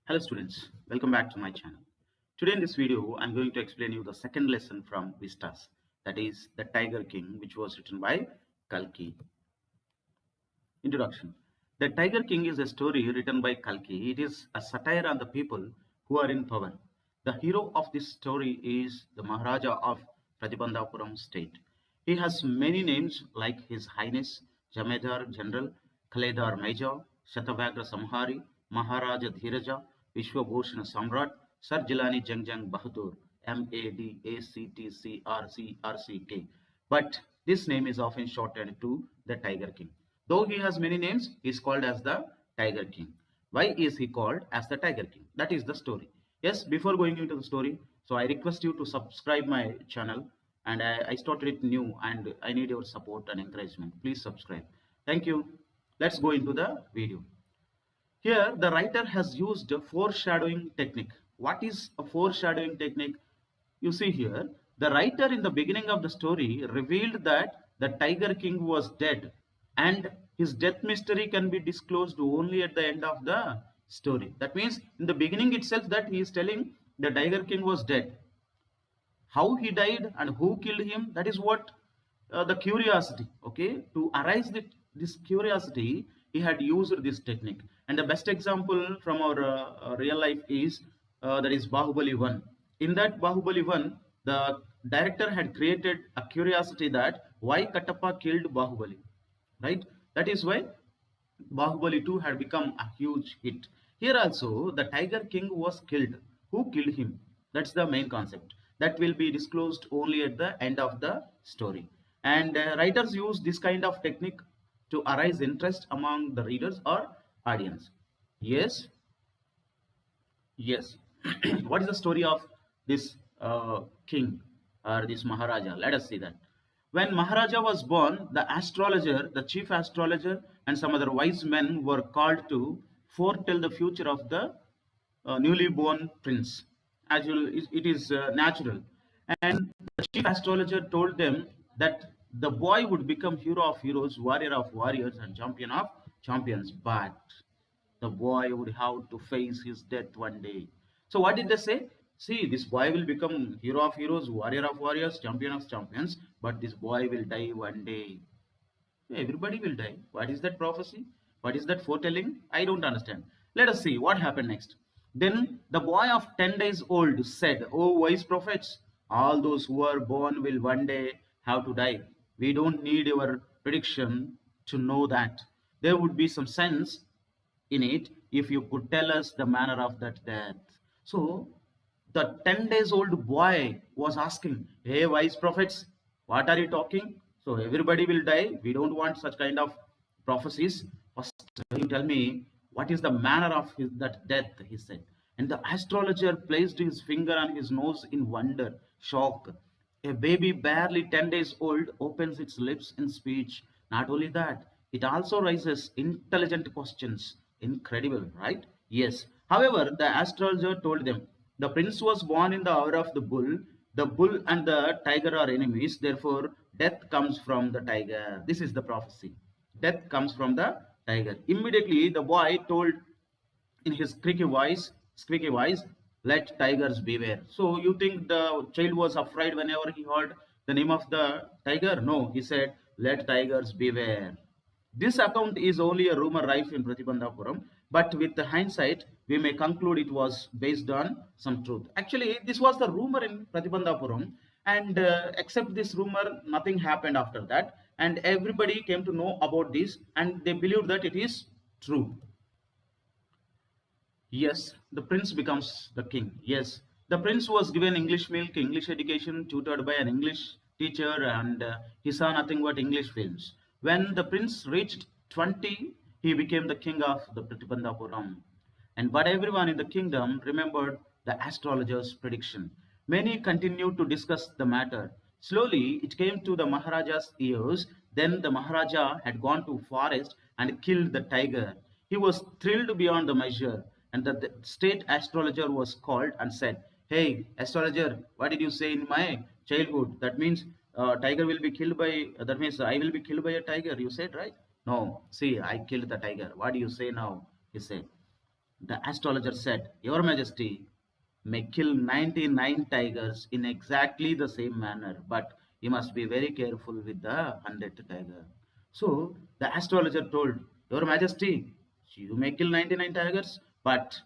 Hello students, welcome back to my channel. Today in this video, I'm going to explain you the second lesson from Vistas, that is the Tiger King, which was written by Kalki. Introduction. The Tiger King is a story written by Kalki. It is a satire on the people who are in power. The hero of this story is the Maharaja of Pratibandhapuram state. He has many names like His Highness, Jamedar General, Kaledar Major, Shatavagra Samhari, Maharaja Dhiraja, Vishwabhushan Samrat, Sir Jilani Jangjang Bahadur, MADACTCRCRCK. But this name is often shortened to the Tiger King. Though he has many names, he is called as the Tiger King. Why is he called as the Tiger King? That is the story. Yes, before going into the story, so I request you to subscribe my channel, and I started it new and I need your support and encouragement. Please subscribe. Thank you. Let's go into the video. Here, the writer has used a foreshadowing technique. What is a foreshadowing technique? You see here, the writer in the beginning of the story revealed that the Tiger King was dead, and his death mystery can be disclosed only at the end of the story. That means in the beginning itself that he is telling the Tiger King was dead. How he died and who killed him, that is what the curiosity, okay, to arise this curiosity, he had used this technique. And the best example from our real life is that is Bahubali 1. In that Bahubali 1, the director had created a curiosity that why Katappa killed Bahubali, right? That is why Bahubali 2 had become a huge hit. Here also, the Tiger King was killed. Who killed him? That's the main concept. That will be disclosed only at the end of the story. And writers use this kind of technique to arise interest among the readers or audience. Yes, yes. What is the story of this king or this Maharaja? Let us see that. When Maharaja was born, the astrologer, the chief astrologer, and some other wise men were called to foretell the future of the newly born prince. As it is natural. And the chief astrologer told them that the boy would become hero of heroes, warrior of warriors, and champion of champions. But the boy would have to face his death one day. So what did they say? See, this boy will become hero of heroes, warrior of warriors, champion of champions, but this boy will die one day. Everybody will die. What is that prophecy? What is that foretelling? I don't understand. Let us see what happened next. Then the boy of 10 days old said, "O wise prophets, all those who are born will one day have to die. We don't need your prediction to know that. There would be some sense in it if you could tell us the manner of that death." So the 10 days old boy was asking, "Hey, wise prophets, what are you talking? So everybody will die. We don't want such kind of prophecies. First, you tell me what is the manner of that death," he said. And the astrologer placed his finger on his nose in wonder, shock. A baby barely 10 days old opens its lips in speech. Not only that, it also raises intelligent questions. Incredible, right? Yes. However, the astrologer told them, the prince was born in the hour of the bull. The bull and the tiger are enemies. Therefore, death comes from the tiger. This is the prophecy. Death comes from the tiger. Immediately, the boy told in his squeaky voice, "Let tigers beware." So you think the child was afraid whenever he heard the name of the tiger? No, he said, "Let tigers beware." This account is only a rumor rife in Pratibandhapuram, but with the hindsight, we may conclude it was based on some truth. Actually, this was the rumor in Pratibandhapuram, and except this rumor, nothing happened after that. And everybody came to know about this, and they believed that it is true. Yes, the prince becomes the king. Yes, the prince was given English milk, English education, tutored by an English teacher, and he saw nothing but English films. When the prince reached 20, he became the king of the Pratibandhapuram. And but everyone in the kingdom remembered the astrologer's prediction. Many continued to discuss the matter. Slowly, it came to the Maharaja's ears. Then the Maharaja had gone to forest and killed the tiger. He was thrilled beyond the measure, and the state astrologer was called and said, "Hey, astrologer, what did you say in my childhood? That means tiger will be killed by, that means I will be killed by a tiger. You said, right?" "No, see, I killed the tiger. What do you say now?" he said. The astrologer said, Your Majesty may kill 99 tigers in exactly the same manner, but you must be very careful with the 100th tiger. So the astrologer told, Your Majesty, you may kill 99 tigers, but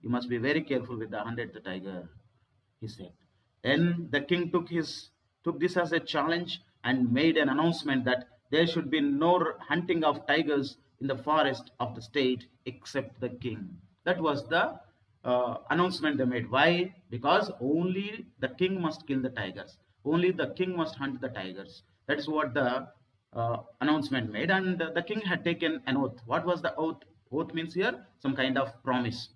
you must be very careful with the 100th tiger, he said. Then the king took this as a challenge and made an announcement that there should be no hunting of tigers in the forest of the state except the king. That was the announcement they made. Why? Because only the king must kill the tigers. Only the king must hunt the tigers. That is what the announcement made. And the king had taken an oath. What was the oath? Oath means here some kind of promise.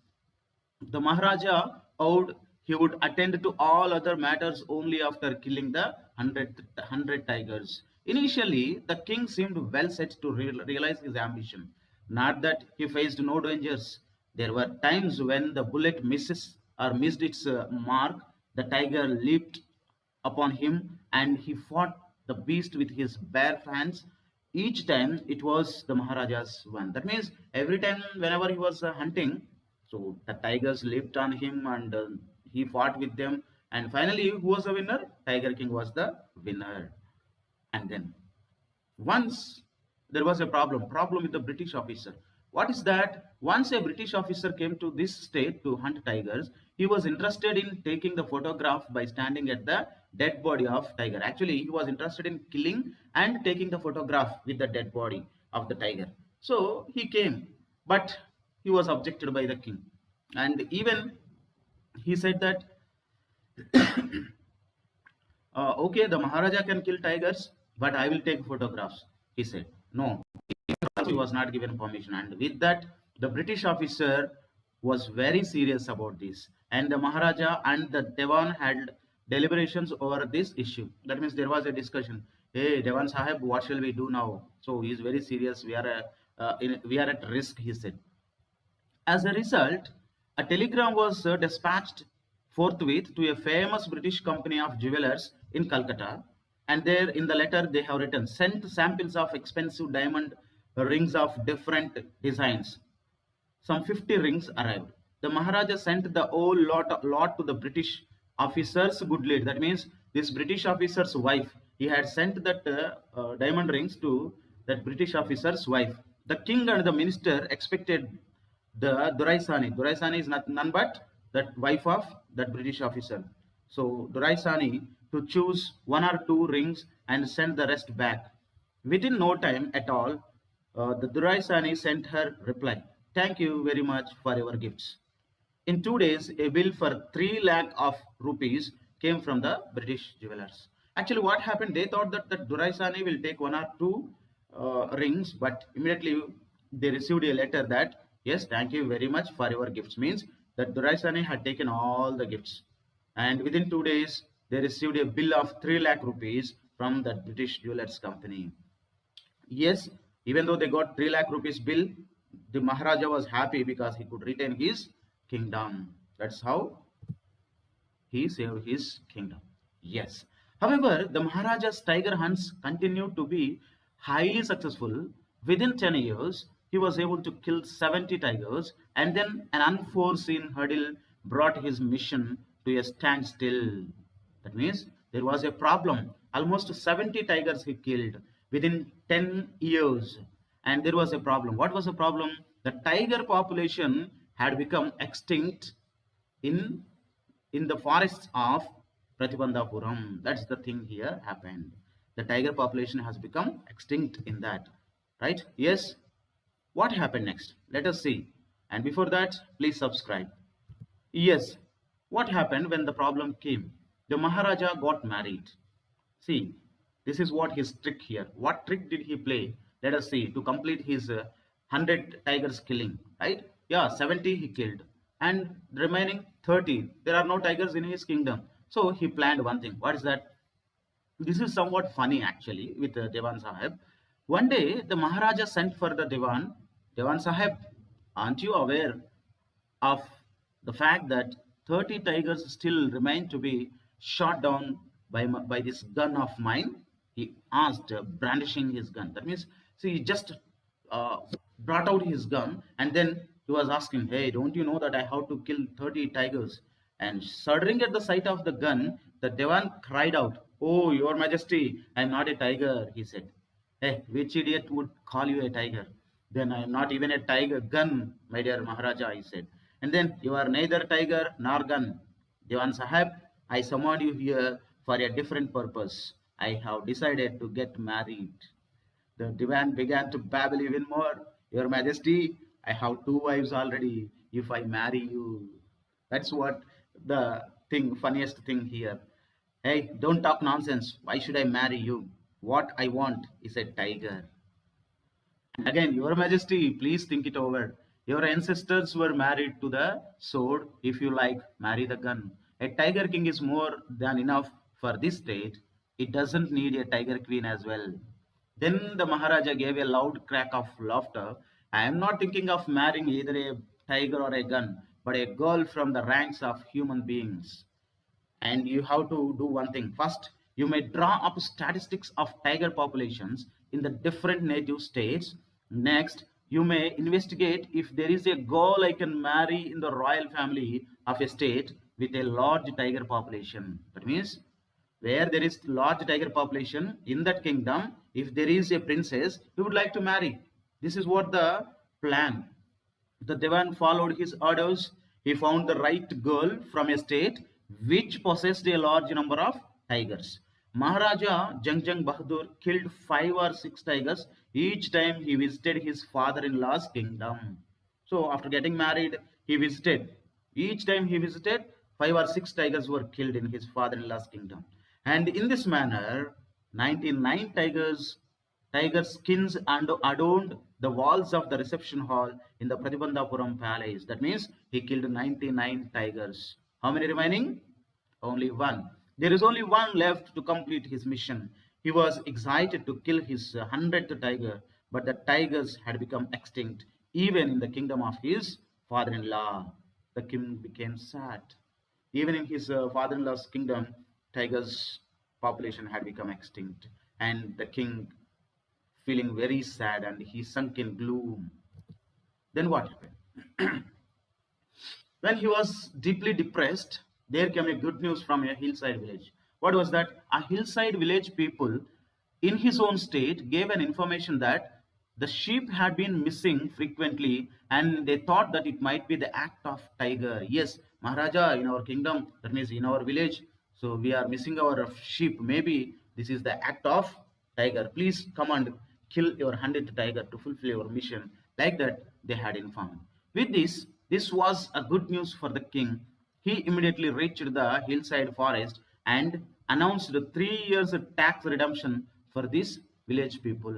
The Maharaja vowed he would attend to all other matters only after killing the 100 tigers. Initially, the king seemed well set to realize his ambition. Not that he faced no dangers. There were times when the bullet misses or missed its mark, the tiger leaped upon him and he fought the beast with his bare hands. Each time it was the Maharaja's one. That means every time, whenever he was hunting, so the tigers leaped on him and he fought with them. And finally, who was the winner? Tiger King was the winner. And then once there was a problem with the British officer. What is that? Once a British officer came to this state to hunt tigers, he was interested in taking the photograph by standing at the dead body of tiger. Actually, he was interested in killing and taking the photograph with the dead body of the tiger. So he came, but he was objected by the king. And even he said that, okay, the Maharaja can kill tigers, but I will take photographs. He said, no, he was not given permission. And with that, the British officer was very serious about this. And the Maharaja and the Dewan had deliberations over this issue. That means there was a discussion. Hey, Dewan Sahib, what shall we do now? So he is very serious. We are at risk, he said. As a result, a telegram was dispatched forthwith to a famous British company of jewelers in Calcutta. And there in the letter they have written, sent samples of expensive diamond rings of different designs. Some 50 rings arrived. The Maharaja sent the whole lot to the British officer's good lady. That means this British officer's wife. He had sent that diamond rings to that British officer's wife. The king and the minister expected the Duraisani. Duraisani is none but that wife of that British officer. So Duraisani to choose one or two rings and send the rest back. Within no time at all, the Duraisani sent her reply. Thank you very much for your gifts. In 2 days, a bill for 3 lakh of rupees came from the British jewelers. Actually, what happened? They thought that the Duraisani will take one or two rings, but immediately they received a letter that, yes, thank you very much for your gifts. Means that Duraisani had taken all the gifts. And within 2 days, they received a bill of 3 lakh rupees from the British jewelers company. Yes, even though they got 3 lakh rupees bill, the Maharaja was happy because he could retain his kingdom. That's how he saved his kingdom. Yes. However, the Maharaja's tiger hunts continued to be highly successful. Within 10 years, he was able to kill 70 tigers, and then an unforeseen hurdle brought his mission to a standstill. That means there was a problem. Almost 70 tigers he killed within 10 years. And there was a problem. What was the problem? The tiger population had become extinct in in the forests of Pratibandhapuram. That's the thing here happened. The tiger population has become extinct in that. Right? Yes. What happened next? Let us see. And before that, please subscribe. Yes. What happened when the problem came? The Maharaja got married. See, this is what his trick here. What trick did he play? Let us see. To complete his 100 tigers killing, right? Yeah, 70 he killed. And the remaining 30, there are no tigers in his kingdom. So he planned one thing. What is that? This is somewhat funny actually with Dewan Sahib. One day, the Maharaja sent for the Dewan. Dewan Sahib, aren't you aware of the fact that 30 tigers still remain to be shot down by this gun of mine? He asked, brandishing his gun. That means, see, he just uh, brought out his gun and then He was asking, "Hey, don't you know that I have to kill 30 tigers?" And shuddering at the sight of the gun, the Devan cried out, "Oh, Your Majesty, I am not a tiger," he said. "Hey, which idiot would call you a tiger? Then I am not even a tiger gun, my dear Maharaja," he said. "And then you are neither tiger nor gun. Devan Sahib, I summoned you here for a different purpose. I have decided to get married." The divan began to babble even more. "Your Majesty, I have two wives already. If I marry you," that's what the funniest thing here. "Hey, don't talk nonsense. Why should I marry you? What I want is a tiger." Again, Your Majesty, please think it over. Your ancestors were married to the sword. If you like, marry the gun. A tiger king is more than enough for this state. It doesn't need a tiger queen as well. Then the Maharaja gave a loud crack of laughter. "I am not thinking of marrying either a tiger or a gun, but a girl from the ranks of human beings. And you have to do one thing. First, you may draw up statistics of tiger populations in the different native states. Next, you may investigate if there is a girl I can marry in the royal family of a state with a large tiger population." That means where there is large tiger population in that kingdom, if there is a princess he would like to marry. This is what the plan. The Devan followed his orders. He found the right girl from a state which possessed a large number of tigers. Maharaja Jangjang Bahadur killed 5 or 6 tigers each time he visited his father-in-law's kingdom. So after getting married, he visited. Each time he visited, 5 or 6 tigers were killed in his father-in-law's kingdom. And in this manner, 99 tiger skins and adorned the walls of the reception hall in the Pratibandhapuram palace. That means he killed 99 tigers. How many remaining? Only one. There is only one left to complete his mission. He was excited to kill his 100th tiger, but the tigers had become extinct even in the kingdom of his father-in-law. The king became sad. Even in his father-in-law's kingdom, tigers' population had become extinct, and the king feeling very sad and he sunk in gloom. Then what happened? When he was deeply depressed, there came a good news from a hillside village. What was that? A hillside village people in his own state gave an information that the sheep had been missing frequently and they thought that it might be the act of tiger. Yes, Maharaja, in our kingdom, that means in our village, so we are missing our sheep. Maybe this is the act of tiger. Please come and kill your 100th tiger to fulfill your mission. Like that, they had informed. With this was a good news for the king. He immediately reached the hillside forest and announced 3 years tax redemption for these village people.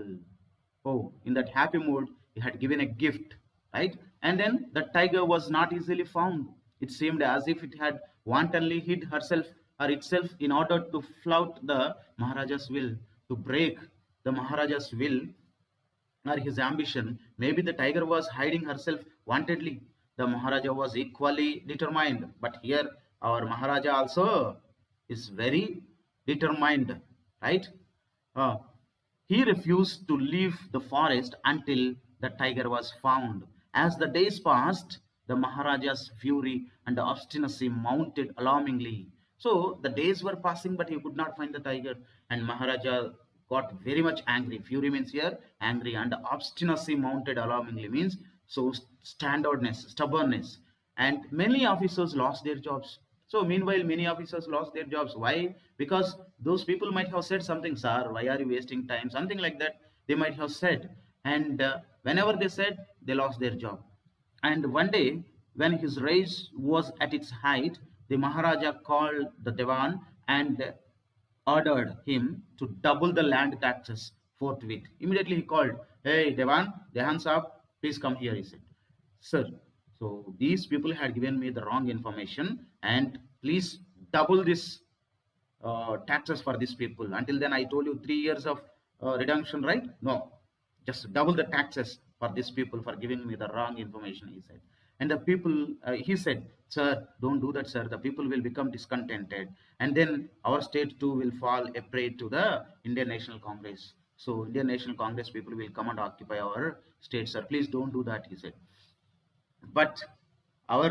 Oh, in that happy mood, he had given a gift, right? And then the tiger was not easily found. It seemed as if it had wantonly hid herself or itself in order to flout the Maharaja's will, to break the Maharaja's will or his ambition. Maybe the tiger was hiding herself wantedly. The Maharaja was equally determined. But here, our Maharaja also is very determined, right? Uh, he refused to leave the forest until the tiger was found. As the days passed, the Maharaja's fury and obstinacy mounted alarmingly. So the days were passing, but he could not find the tiger, and Maharaja got very much angry. Fury means here angry, and obstinacy mounted alarmingly means so stubbornness, and many officers lost their jobs. So meanwhile, many officers lost their jobs. Why? Because those people might have said something, "Sir, why are you wasting time?" Something like that they might have said, and whenever they said, they lost their job. And one day, when his rage was at its height, the Maharaja called the Devan and ordered him to double the land taxes forthwith. Immediately he called, "Hey, Devan Saab, please come here," he said. "Sir, so these people had given me the wrong information, and please double this taxes for these people. Until then, I told you 3 years of redemption, right? No, just double the taxes for these people for giving me the wrong information," he said. And the people, he said, "Sir, don't do that, sir. The people will become discontented. And then our state too will fall a prey to the Indian National Congress. So Indian National Congress people will come and occupy our state, sir. Please don't do that," he said. But our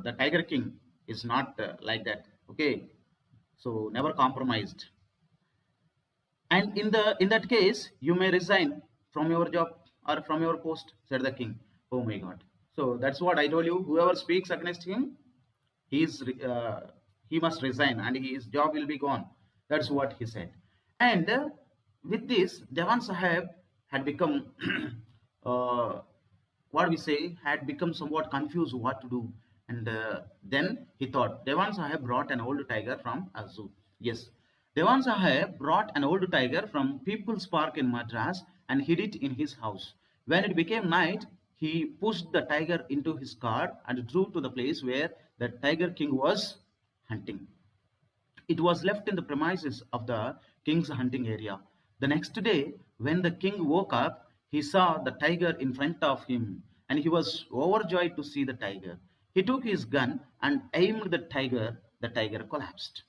the Tiger King is not like that. Okay, so never compromised. And in that case, you may resign from your job or from your post, said the king. Oh my God! So that's what I told you. Whoever speaks against him, he's he must resign and his job will be gone. That's what he said. And with this, Devan Sahib had become uh, what we say, had become somewhat confused what to do. And then he thought, Devan Sahib brought an old tiger from a zoo. Yes, Devan Sahib brought an old tiger from People's Park in Madras and hid it in his house. When it became night, he pushed the tiger into his car and drove to the place where the Tiger King was hunting. It was left in the premises of the king's hunting area. The next day, when the king woke up, he saw the tiger in front of him and he was overjoyed to see the tiger. He took his gun and aimed the tiger. The tiger collapsed.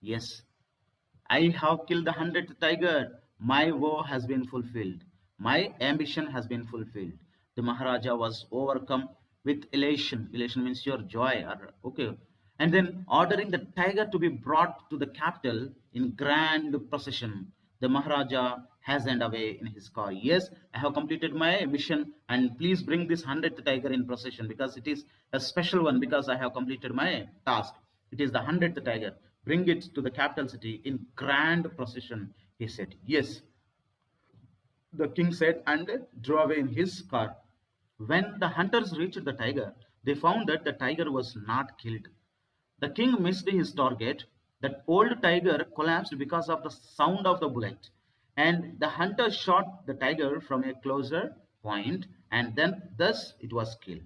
Yes, I have killed the 100th tiger. My vow has been fulfilled. My ambition has been fulfilled. The Maharaja was overcome with elation. Elation means your joy. Okay. And then ordering the tiger to be brought to the capital in grand procession. The Maharaja hastened away in his car. Yes, I have completed my mission, and please bring this 100th tiger in procession because it is a special one because I have completed my task. It is the 100th tiger. Bring it to the capital city in grand procession, he said. Yes, the king said and drove away in his car. When the hunters reached the tiger, they found that the tiger was not killed. The king missed his target. That old tiger collapsed because of the sound of the bullet. And the hunter shot the tiger from a closer point, and then thus it was killed.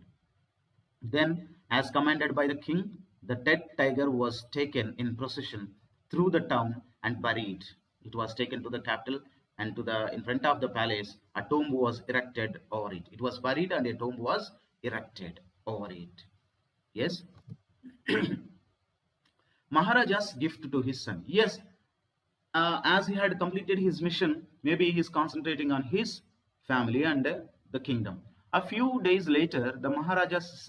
Then, as commanded by the king, the dead tiger was taken in procession through the town and buried. It was taken to the capital and to the in front of the palace. A tomb was erected over it. It was buried and a tomb was erected over it. Yes, Maharaja's gift to his son. Yes, as he had completed his mission, maybe he is concentrating on his family and the kingdom. A few days later, the Maharaja's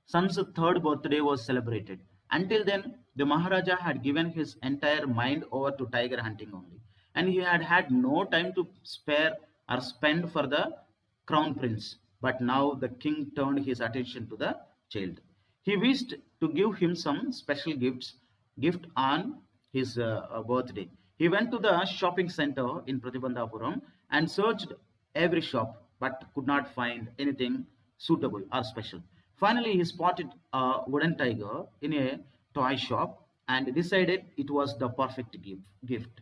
son's third birthday was celebrated. Until then, the Maharaja had given his entire mind over to tiger hunting only, and he had had no time to spare or spend for the crown prince. But now the king turned his attention to the child. He wished to give him some special gift on his birthday. He went to the shopping center in Pratibandhapuram and searched every shop but could not find anything suitable or special. Finally, he spotted a wooden tiger in a toy shop and decided it was the perfect gift.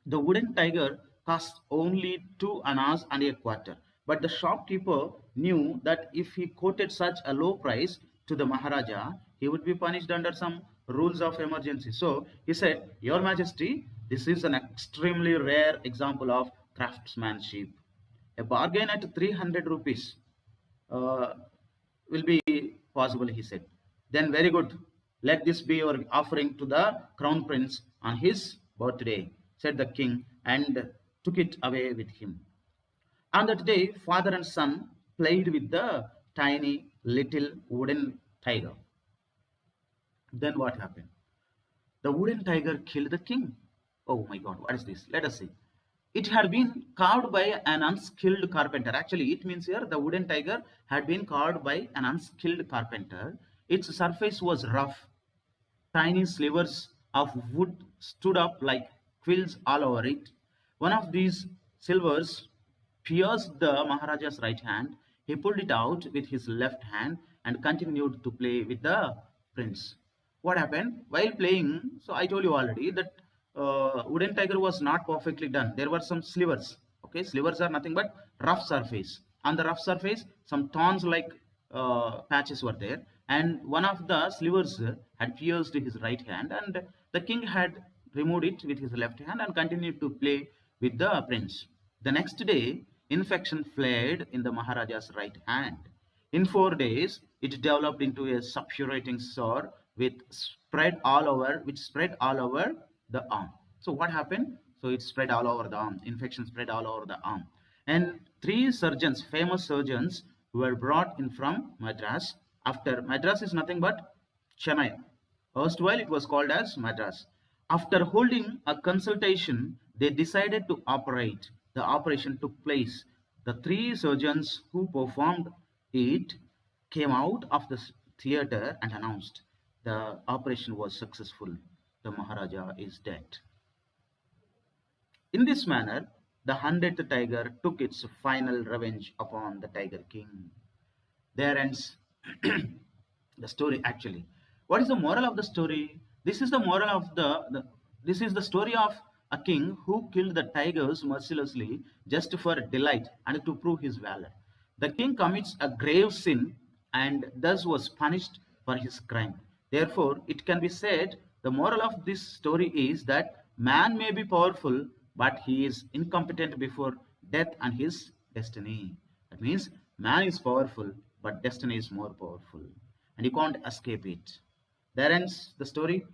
The wooden tiger cost only 2 annas and a quarter, but the shopkeeper knew that if he quoted such a low price to the Maharaja, he would be punished under some rules of emergency. So he said, Your Majesty, this is an extremely rare example of craftsmanship. A bargain at 300 rupees uh, will be possible, he said. Then, very good. Let this be your offering to the crown prince on his birthday, said the king, and took it away with him. On that day, father and son played with the tiny little wooden tiger. Then what happened? The wooden tiger killed the king. Oh my God, what is this? Let us see. It had been carved by an unskilled carpenter. Actually, it means here the wooden tiger had been carved by an unskilled carpenter. Its surface was rough. Tiny slivers of wood stood up like quills all over it. One of these silvers pierced the Maharaja's right hand. He pulled it out with his left hand and continued to play with the prince. What happened? While playing, so I told you already that wooden tiger was not perfectly done. There were some slivers. Okay, slivers are nothing but rough surface. On the rough surface, some thorns like patches were there, and one of the slivers had pierced his right hand, and the king had removed it with his left hand and continued to play with the prince. The next day, infection flared in the Maharaja's right hand. In 4 days, it developed into a suppurating sore which spread all over the arm. So what happened? So it spread all over the arm. Infection spread all over the arm. And three surgeons, famous surgeons, who were brought in from Madras. After Madras is nothing but Chennai. Erstwhile, it was called as Madras. After holding a consultation, they decided to operate. The operation took place. The three surgeons who performed it came out of the theater and announced the operation was successful. The Maharaja is dead. In this manner, the 100th tiger took its final revenge upon the Tiger King. There ends the story actually. What is the moral of the story? This is the moral of this is the story of a king who killed the tigers mercilessly just for delight and to prove his valor. The king commits a grave sin and thus was punished for his crime. Therefore, it can be said the moral of this story is that man may be powerful, but he is incompetent before death and his destiny. That means man is powerful, but destiny is more powerful, and you can't escape it. There ends the story.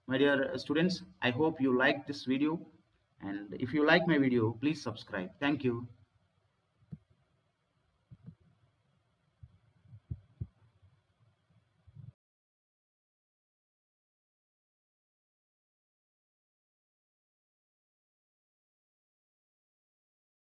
My dear students, I hope you like this video. And if you like my video, please subscribe. Thank you.